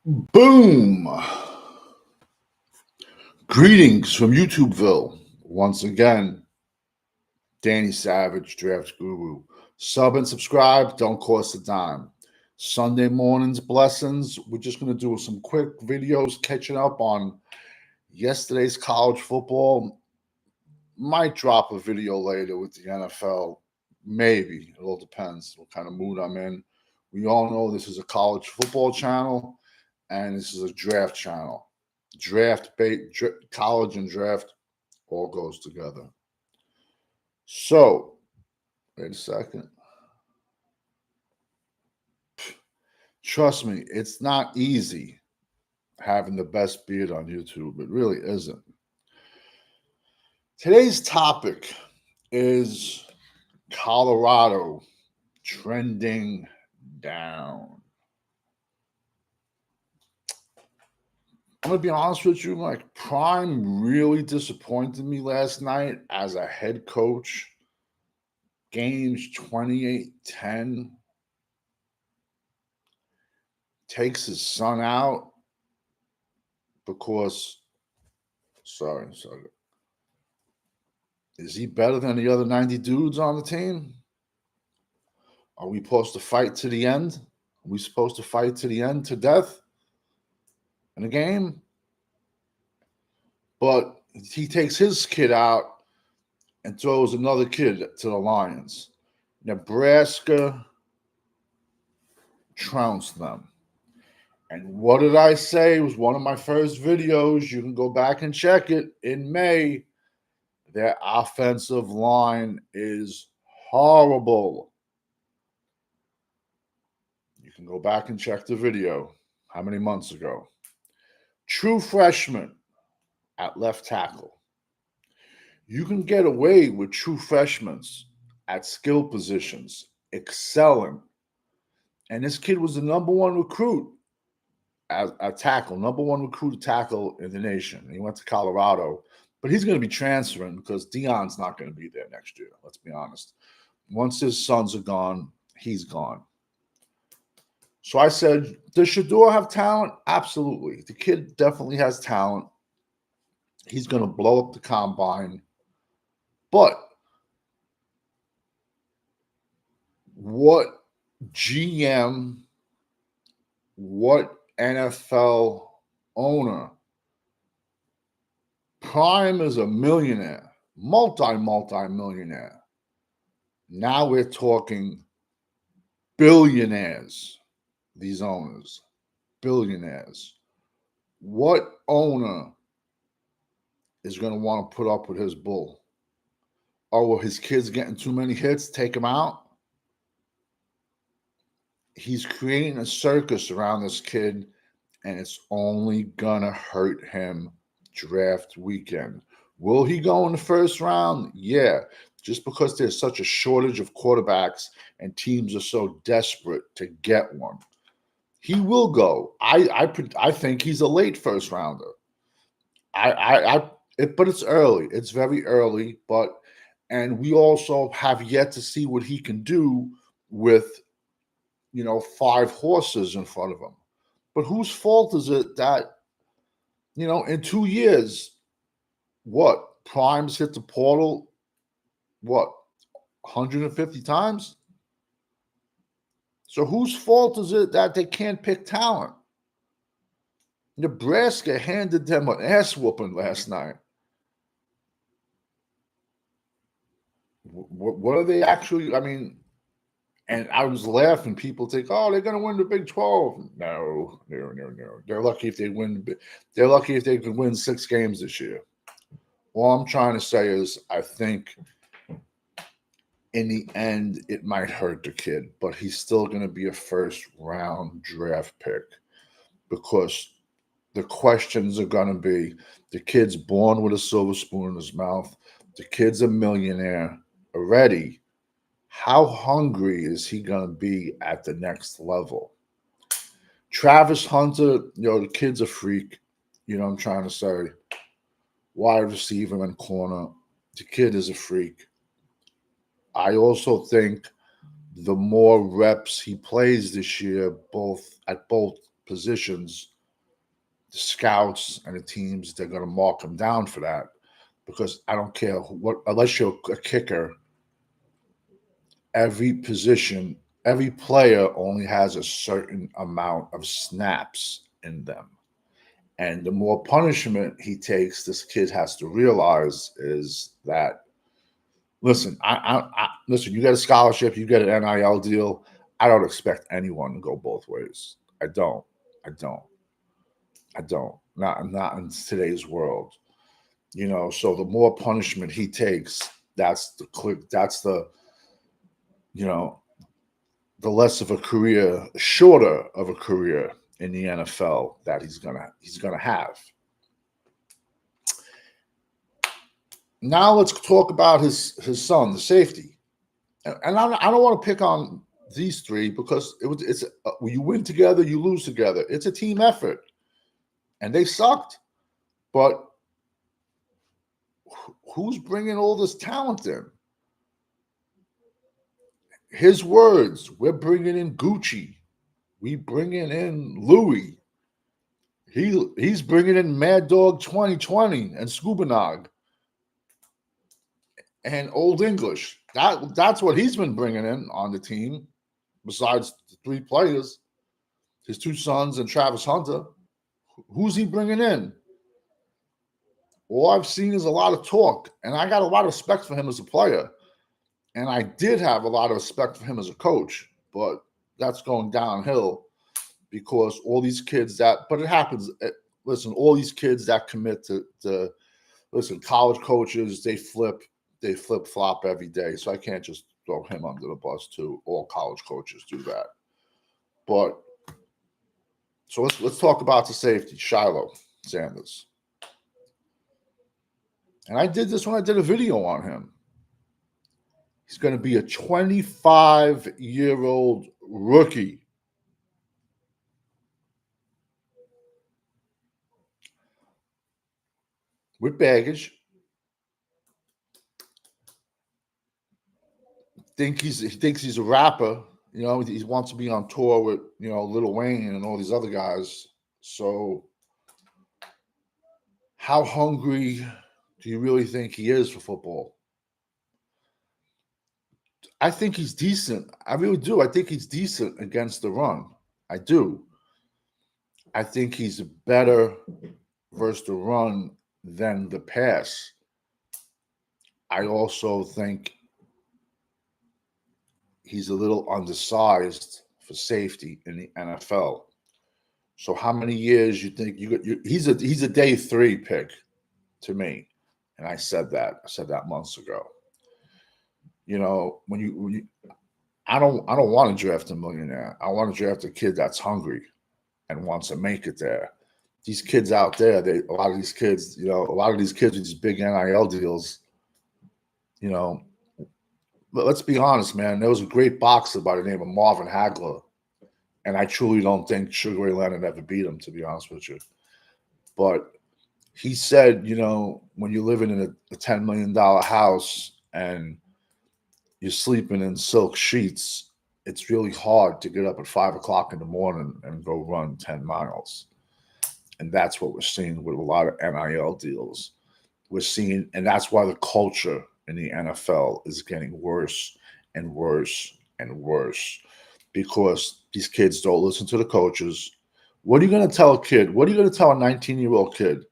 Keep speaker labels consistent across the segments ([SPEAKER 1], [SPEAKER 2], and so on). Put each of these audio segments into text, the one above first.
[SPEAKER 1] Boom! Greetings from YouTubeville. Once again, Danny Savage, Draft Guru. Sub and subscribe, don't cost a dime. Sunday mornings, blessings. We're just going to do some quick videos catching up on yesterday's college football. Might drop a video later with the NFL. Maybe. It all depends what kind of mood I'm in. We all know this is a college football channel and this is a draft channel. College and draft all goes together. So, wait a second. Trust me, it's not easy having the best beard on YouTube. It really isn't. Today's topic is Colorado trending down. I'm going to be honest with you, like Prime really disappointed me last night as a head coach. Games 28-10. Takes his son out because, sorry. Is he better than the other 90 dudes on the team? Are we supposed to fight to the end? Are we supposed to fight to the end, to death in a game? But he takes his kid out and throws another kid to the Lions. Nebraska trounced them. And what did I say? It was one of my first videos. You can go back and check it in May. Their offensive line is horrible. You can go back and check the video. How many months ago? True freshman at left tackle. You can get away with true freshmen at skill positions, excelling. And this kid was the number one recruit at tackle, number one recruit tackle in the nation. He went to Colorado, but he's going to be transferring because Deion's not going to be there next year. Let's be honest. Once his sons are gone, he's gone. So I said, does Shedeur have talent? Absolutely. The kid definitely has talent. He's going to blow up the combine. But what GM, what NFL owner? Prime is a millionaire, multi-millionaire. Now we're talking billionaires, these owners, billionaires. What owner is going to want to put up with his bull? Or will his kids getting too many hits take him out? He's creating a circus around this kid, and it's only going to hurt him draft weekend. Will he go in the first round? Yeah. Just because there's such a shortage of quarterbacks and teams are so desperate to get one. He will go. I think he's a late first rounder. But it's early. It's very early. And we also have yet to see what he can do with, 5 horses in front of him. But whose fault is it that, in 2 years, what? Prime's hit the portal, 150 times? So whose fault is it that they can't pick talent? Nebraska handed them an ass whooping last night. What are they actually? And I was laughing. People think, oh, they're going to win the Big 12. No. They're lucky if they win. They're lucky if they can win 6 games this year. All I'm trying to say is I think in the end it might hurt the kid, but he's still going to be a first-round draft pick because the questions are going to be, the kid's born with a silver spoon in his mouth. The kid's a millionaire already. How hungry is he going to be at the next level? Travis Hunter, the kid's a freak. You know what I'm trying to say? Wide receiver and corner. The kid is a freak. I also think the more reps he plays this year, at both positions, the scouts and the teams, they're going to mark him down for that, because I don't care what, unless you're a kicker, every position, every player only has a certain amount of snaps in them. And the more punishment he takes, this kid has to realize is that, listen, listen, you get a scholarship, you get an NIL deal. I don't expect anyone to go both ways. I don't. I don't. I don't. Not in today's world. So the more punishment he takes, that's the you know, the less of a career, shorter of a career in the NFL that he's gonna have. Now let's talk about his son, the safety. And I don't want to pick on these three, because it's when you win together, you lose together. It's a team effort, and they sucked. But who's bringing all this talent in? His words: we're bringing in Gucci, we bringing in Louis. He's bringing in Mad Dog 2020 and Scubanog and Old English. That's what he's been bringing in on the team. Besides the three players, his two sons and Travis Hunter, who's he bringing in? All I've seen is a lot of talk, and I got a lot of respect for him as a player, and I did have a lot of respect for him as a coach, but that's going downhill because all these kids but it happens. Listen, all these kids that commit to listen, college coaches, they flip flop every day. So I can't just throw him under the bus too. All college coaches do that. But so let's talk about the safety, Shiloh Sanders. And I did this when I did a video on him. He's going to be a 25-year-old rookie. With baggage. He thinks he's a rapper. He wants to be on tour with, Lil Wayne and all these other guys. So how hungry do you really think he is for football? I think he's decent. I really do. I think he's decent against the run. I do. I think he's better versus the run than the pass. I also think he's a little undersized for safety in the NFL. So how many years you think he's a day 3 pick to me. And I said that months ago. When you I don't want to draft a millionaire. I want to draft a kid that's hungry and wants to make it there. These kids out there, a lot of these kids with these big NIL deals, but let's be honest, man. There was a great boxer by the name of Marvin Hagler, and I truly don't think Sugar Ray Leonard ever beat him, to be honest with you. But he said, when you're living in a $10 million house and you're sleeping in silk sheets, it's really hard to get up at 5 o'clock in the morning and go run 10 miles. And that's what we're seeing with a lot of NIL deals. We're seeing, and that's why the culture in the NFL is getting worse and worse and worse, because these kids don't listen to the coaches. What are you going to tell a kid? What are you going to tell a 19-year-old kid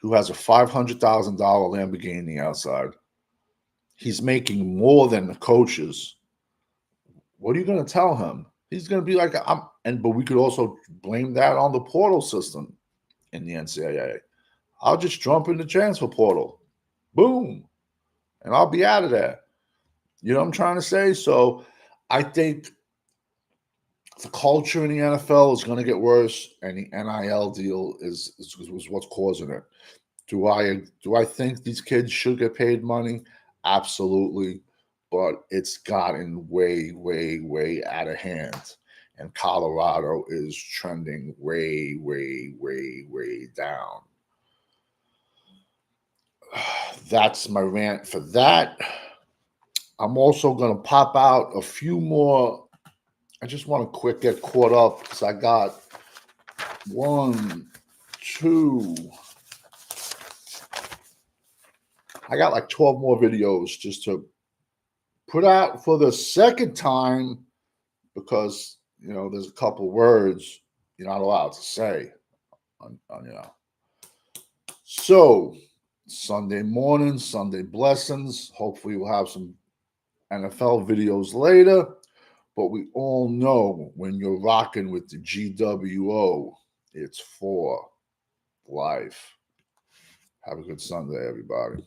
[SPEAKER 1] who has a $500,000 Lamborghini outside? He's making more than the coaches. What are you going to tell him? He's going to be like, but we could also blame that on the portal system in the NCAA. I'll just jump in the transfer portal. Boom. And I'll be out of there. You know what I'm trying to say? So I think the culture in the NFL is going to get worse, and the NIL deal is what's causing it. Do I think these kids should get paid money? Absolutely. But it's gotten way, way, way out of hand. And Colorado is trending way, way, way, way down. That's my rant for that. I'm also going to pop out a few more. I just want to get caught up because I got 1, to. I got like 12 more videos just to put out for the second time because, there's a couple words you're not allowed to say So, Sunday morning, Sunday blessings. Hopefully, we'll have some NFL videos later. But we all know when you're rocking with the GWO, it's for life. Have a good Sunday, everybody.